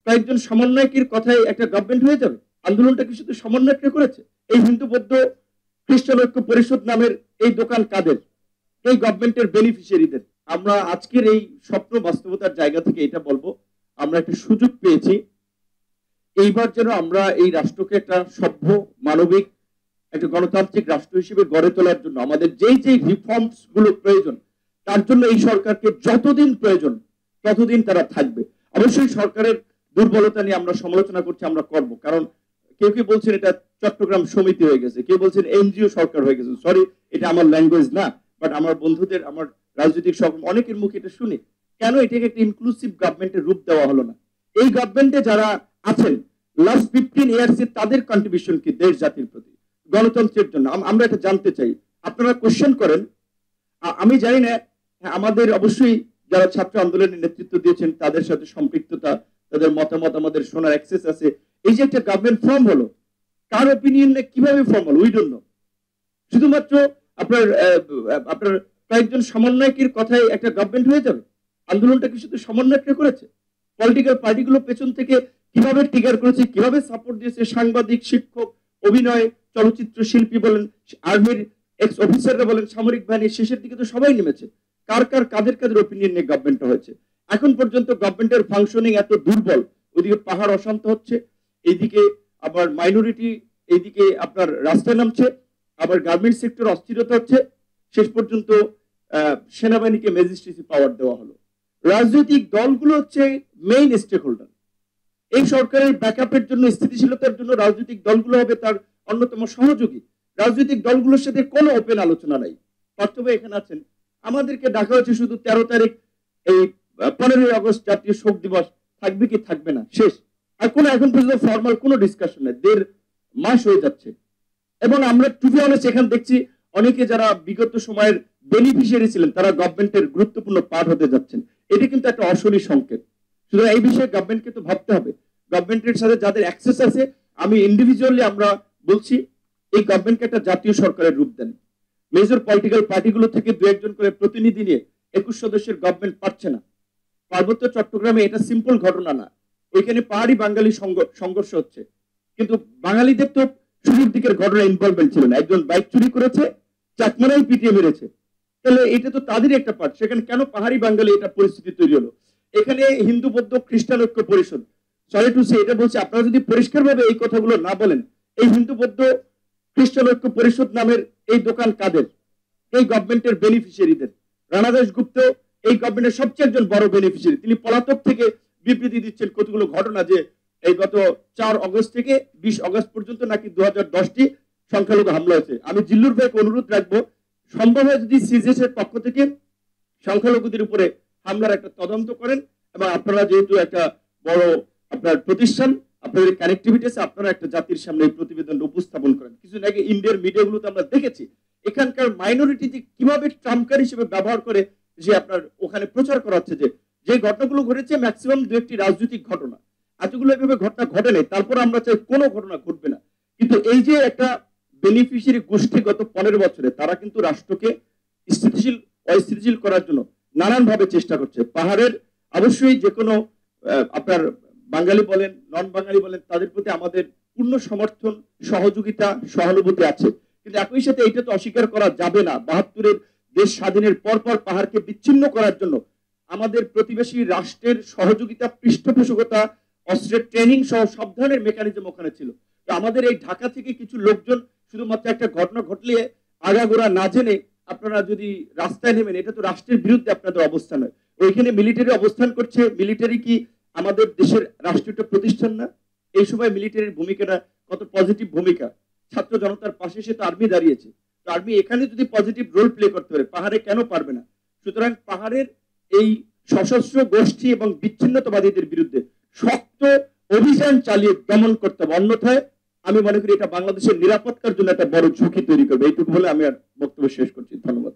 কয়েকজন সমন্বয়কের কথায় একটা গভর্নমেন্ট হয়ে যাবে? আন্দোলনটা কি শুধু সমন্বয়করা করেছে? এই হিন্দু বৌদ্ধ খ্রিস্টান ঐক্য পরিষদ নামের এই দোকান কাদের? এই গভর্নমেন্টের বেনিফিশিয়ারিদের। আমরা আজকের এই স্বপ্ন বাস্তবতার জায়গা থেকে এটা বলবো, আমরা একটা সুযোগ পেয়েছি এইবার যেন আমরা এই রাষ্ট্রকে একটা সভ্য মানবিক একটা গণতান্ত্রিক রাষ্ট্র হিসেবে গড়ে তোলার জন্য আমাদের যেই যেই রিফর্মস গুলো প্রয়োজন, তার জন্য এই সরকারকে যতদিন প্রয়োজন ততদিন তারা থাকবে। অবশ্যই সরকারের দুর্বলতা নিয়ে আমরা সমালোচনা করছি, আমরা করব, কারণ কেউ কেউ বলছেন এটা চট্টগ্রাম সমিতি হয়ে গেছে, কেউ বলছেন এনজিও সরকার হয়ে গেছে। সরি, এটা আমার ল্যাঙ্গুয়েজ না, বাট আমার বন্ধুদের, আমার রাজনৈতিক অনেকের মুখে এটা শুনি। কেন এটাকে একটা ইনক্লুসিভ গভর্নমেন্টের রূপ দেওয়া হলো না? এই গভর্নমেন্টে যারা আছেন লাস্ট 15 ইয়ার্স এ তাদের কন্ট্রিবিউশন কি দেশ জাতির প্রতি, গণতন্ত্রের জন্য? আমরা এটা জানতে চাই। আপনারা কোশ্চেন করেন, আমি জানি না, আমাদের অবশ্যই যারা ছাত্র আন্দোলনের নেতৃত্ব দিয়েছেন তাদের সাথে সম্পৃক্ততা, তাদের মতামত আমাদের শোনার অ্যাক্সেস আছে। এই যে একটা গভর্নমেন্ট ফর্ম হলো, কার অপিনিয়নে কিভাবে ফর্ম হলো উই ডোন্ট নো। শুধুমাত্র আপনার আপনার কয়েকজন সমন্বয়কের কথায় একটা গভর্নমেন্ট হয়ে যাবে? আন্দোলনটা কি শুধু সমন্বয়করা করেছে? পলিটিক্যাল পার্টিগুলো পেছন থেকে কিভাবে ট্রিগার করেছে, কিভাবে সাপোর্ট দিয়েছে, সাংবাদিক, শিক্ষক, অভিনয়, চলচ্চিত্র শিল্পী বলেন, আর্মির এক্স অফিসাররা বলেন, সামরিক বাহিনীর শেষের দিকে তো সবাই নেমেছে। কাদের অপিনিয়ন নিয়ে গভর্নমেন্টটা হয়েছে? এখন পর্যন্ত গভর্নমেন্টের ফাংশনিং এত দুর্বল, ওইদিকে পাহাড় অশান্ত হচ্ছে, এইদিকে আবার মাইনরিটি, এইদিকে আপনার রাস্তায় নামছে, আবার গার্মেন্টস সেক্টর অস্থিরতা হচ্ছে, শেষ পর্যন্ত সেনাবাহিনীকে ম্যাজিস্ট্রেসি পাওয়ার দেওয়া হলো। রাজনৈতিক দলগুলো হচ্ছে মেইন স্টেক হোল্ডার। এই সরকারের ব্যাকআপের জন্য, স্থিতিশীলতার জন্য রাজনৈতিক দলগুলো হবে তার অন্যতম সহযোগী। রাজনৈতিক দলগুলোর সাথে কোনো ওপেন আলোচনা নাই। বাস্তবে এখানে আছেন, আমাদেরকে ডাকা হয়েছে শুধু 13 তারিখ, এই 15ই আগস্ট জাতীয় শোক দিবস, থাকবে কি থাকবে না শেষ। আর কোনো এখন পর্যন্ত ফর্মাল কোনো ডিসকাশন নেই, 1.5 মাস হয়ে যাচ্ছে। এবং আমরা টু বি অনেস্ট এখানে দেখছি অনেকে যারা বিগত সময়ের বেনিফিশিয়ারি ছিলেন তারা গভর্নমেন্টের গুরুত্বপূর্ণ পার্ট হতে যাচ্ছেন। এটি কিন্তু একটা অশনি সংকেত। সুতরাং এই বিষয়ে গভর্নমেন্টকে তো ভাবতে হবে। গভর্নমেন্টের সাথে যাদের অ্যাক্সেস আছে, আমি ইন্ডিভিজুয়ালি আমরা বলছি এই গভর্নমেন্টকে একটা জাতীয় সরকারের রূপ দেন। মেজর পলিটিক্যাল পার্টিগুলো থেকে 2-1 জন করে প্রতিনিধি নিয়ে 21 সদস্যের গভর্নমেন্ট পারছে না। পার্বত্য চট্টগ্রামে এটা সিম্পল ঘটনা না, ওইখানে পাহাড়ি বাঙালি সংঘর্ষ হচ্ছে, কিন্তু বাঙালিদের তো শুরুর দিকের ঘটনা ইনভলভমেন্ট ছিল না। একজন বাইক চুরি করেছে, চাকমারাই পিটিয়ে মেরেছে, তাহলে এটা তো তাদেরই একটা পার্ট। সেখানে কেন পাহাড়ি বাঙালি এটা পরিস্থিতি তৈরি হলো? এখানে হিন্দু বৌদ্ধ খ্রিস্টান ঐক্য পরিষদ, সরি টু সে, এটা বলছে আপনারা যদি পরিষ্কারভাবে এই কথাগুলো না বলেন, এই হিন্দু বৌদ্ধ খ্রিস্টান ঐক্য পরিষদ নামের এই দোকান কাদের? এই গভর্নমেন্টের বেনিফিশিয়ারিদের। রানা দাশগুপ্ত এই গভর্নমেন্টের সবচেয়ে একজন বড় বেনিফিশিয়ারি। তিনি পলাতক থেকে বিবৃতি দিচ্ছেন কতগুলো ঘটনা, যে এই গত 4 আগস্ট থেকে 20 আগস্ট পর্যন্ত নাকি 2010টি সংখ্যালঘু হামলা হয়েছে। আমি জিল্লুর ভাইকে অনুরোধ রাখবো, সম্ভব হয় যদি সিজেস এর পক্ষ থেকে সংখ্যালঘুদের উপরে হামলার একটা তদন্ত করেন, এবং আপনারা যেহেতু একটা বড় আপনার প্রতিষ্ঠান, আপনাদের কানেক্টিভিটি আছে, আপনারা একটা জাতির সামনে এই প্রতিবেদন উপস্থাপন করেন। কিছুদিন আগে ইন্ডিয়ার মিডিয়াগুলোতে আমরা দেখেছি এখানকার মাইনরিটি যে কিভাবে ট্রাম্পকার হিসেবে ব্যবহার করে, যে আপনার ওখানে প্রচার করা হচ্ছে যে ঘটনাগুলো ঘটেছে ম্যাক্সিমাম 2-1টি রাজনৈতিক ঘটনা, এতগুলো এভাবে ঘটনা ঘটে নেই। তারপর আমরা চাই কোনো ঘটনা ঘটবে না। কিন্তু এই যে একটা বেনিফিশিয়ারি গোষ্ঠী গত 15 বছরে তারা কিন্তু রাষ্ট্রকে স্থিতিশীল অস্থিতিশীল করার জন্য নানানভাবে চেষ্টা করছে। পাহাড়ের অবশ্যই যে কোনো আপনার বাঙালি বলেন, নন বাঙালি বলেন, তাদের প্রতি আমাদের পূর্ণ সমর্থন, সহযোগিতা, সহানুভূতি আছে। কিন্তু একই সাথে এটা তো অস্বীকার করা যাবে না, 72-এর দেশ স্বাধীনের পরপর পাহাড়কে বিচ্ছিন্ন করার জন্য আমাদের প্রতিবেশী রাষ্ট্রের সহযোগিতা, পৃষ্ঠপোষকতা, অস্ত্রের ট্রেনিং সহ সব ধরনের মেকানিজম ওখানে ছিল। তো আমাদের এই ঢাকা থেকে কিছু লোকজন শুধুমাত্র একটা ঘটনা ঘটলে আগাগোড়া না জেনে আপনারা যদি রাস্তায় নেমেন, এটা তো রাষ্ট্রের বিরুদ্ধে আপনাদের অবস্থান হয়। ওইখানে মিলিটারি অবস্থান করছে, মিলিটারি কি আমাদের দেশের রাষ্ট্রীয় প্রতিষ্ঠান না? এই সময় মিলিটারির ভূমিকাটা কত পজিটিভ ভূমিকা, ছাত্র জনতার পাশে সে তো আর্মি দাঁড়িয়েছে। তো আর্মি এখানে যদি পজিটিভ রোল প্লে করতে পারে, পাহাড়ে কেন পারবে না? সুতরাং পাহাড়ের এই সশস্ত্র গোষ্ঠী এবং বিচ্ছিন্নতাবাদীদের বিরুদ্ধে শক্ত অভিযান চালিয়ে দমন করতে হবে, অন্যথায় আমি মনে করি এটা বাংলাদেশের নিরাপত্তার জন্য একটা বড় ঝুঁকি তৈরি করবে। এইটুকু বলে আমি আর বক্তব্য শেষ করছি। ধন্যবাদ।